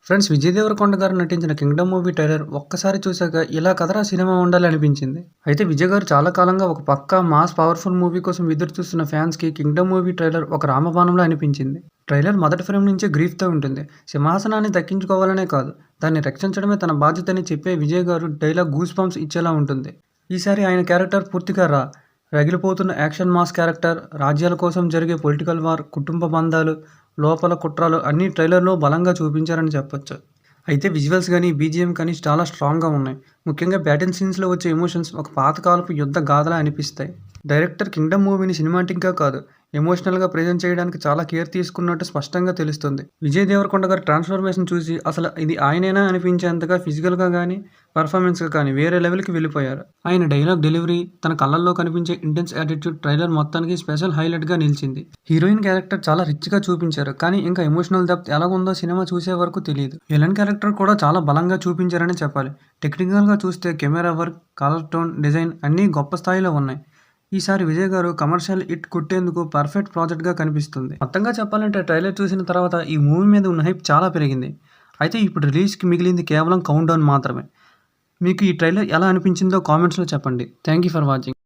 Friends, 'Vijay Devarakonda' గారు నటించిన 'Kingdom' movie trailer ఒక్కసారి చూసాక ఇలా కదరా సినిమా ఉండాలి అనిపించింది. అయితే విజయ్ గారు చాలా కాలంగా ఒక పక్కా మాస్ పవర్‌ఫుల్ మూవీ కోసం ఎదురు చూస్తున్న ఫ్యాన్స్‌కి 'కింగ్డమ్' మూవీ ట్రైలర్ ఒక రామబాణంలా అనిపించింది. ట్రైలర్ మొదటి ఫ్రేమ్ నుంచే గ్రీఫ్‌తో ఉంటుంది. సింహాసనాన్ని దక్కించుకోవాలనే కాదు, దాన్ని రక్షించడమే తన బాధ్యతని చెప్పే విజయ్ గారు డైలాగ్ గూస్ బంప్స్ ఇచ్చేలా ఉంటుంది. ఈసారి ఆయన క్యారెక్టర్ పూర్తిగా రగిలిపోతున్న యాక్షన్ మాస్ క్యారెక్టర్. రాజ్యాల కోసం జరిగే పొలిటికల్ వార్, కుటుంబ బంధాలు, లోపల కుట్రలు అన్నీ ట్రైలర్‌లో బలంగా చూపించారని చెప్పొచ్చు. అయితే విజువల్స్ గానీ, బీజీఎం కానీ చాలా స్ట్రాంగ్‌గా ఉన్నాయి. ముఖ్యంగా బ్యాటిల్ సీన్స్‌లో వచ్చే ఎమోషన్స్ ఒక పాతకాలపు యుద్ధ గాథలా అనిపిస్తాయి. డైరెక్టర్ 'కింగ్డమ్' మూవీని సినిమాటిక్‌గా కాదు, ఎమోషనల్‌గా ప్రెజెంట్ చేయడానికి చాలా కేర్ తీసుకున్నట్టు స్పష్టంగా తెలుస్తుంది. విజయ్ దేవరకొండ గారి ట్రాన్స్‌ఫర్మేషన్ చూసి అసలు ఇది ఆయనేనా అనిపించేంతగా ఫిజికల్‌గా గానీ, పెర్ఫార్మెన్స్‌గా కానీ వేరే లెవెల్‌కి వెళ్ళిపోయారు. ఆయన డైలాగ్ డెలివరీ, తన కళ్ళల్లో కనిపించే ఇంటెన్స్ యాటిట్యూడ్ ట్రైలర్ మొత్తానికి స్పెషల్ హైలైట్‌గా నిలిచింది. హీరోయిన్ క్యారెక్టర్ చాలా రిచ్‌గా చూపించారు, కానీ ఇంకా ఎమోషనల్ డెప్త్ ఎలాగుందో సినిమా చూసే వరకు తెలీదు. విలన్ క్యారెక్టర్ కూడా చాలా బలంగా చూపించారని చెప్పాలి. టెక్నికల్‌గా చూస్తే camera work, colour tone, design అన్నీ గొప్ప స్థాయిలో ఉన్నాయి. ఈసారి విజయ్ గారు కమర్షియల్ హిట్ కొట్టేందుకు పర్ఫెక్ట్ ప్రాజెక్ట్‌గా కనిపిస్తుంది. మొత్తంగా చెప్పాలంటే ట్రైలర్ చూసిన తర్వాత ఈ మూవీ మీద ఉన్న హైప్ చాలా పెరిగింది. అయితే ఇప్పుడు రిలీజ్‌కి మిగిలింది కేవలం కౌంట్ డౌన్ మాత్రమే. మీకు ఈ ట్రైలర్ ఎలా అనిపించిందో కామెంట్స్‌లో చెప్పండి. Thank you for watching.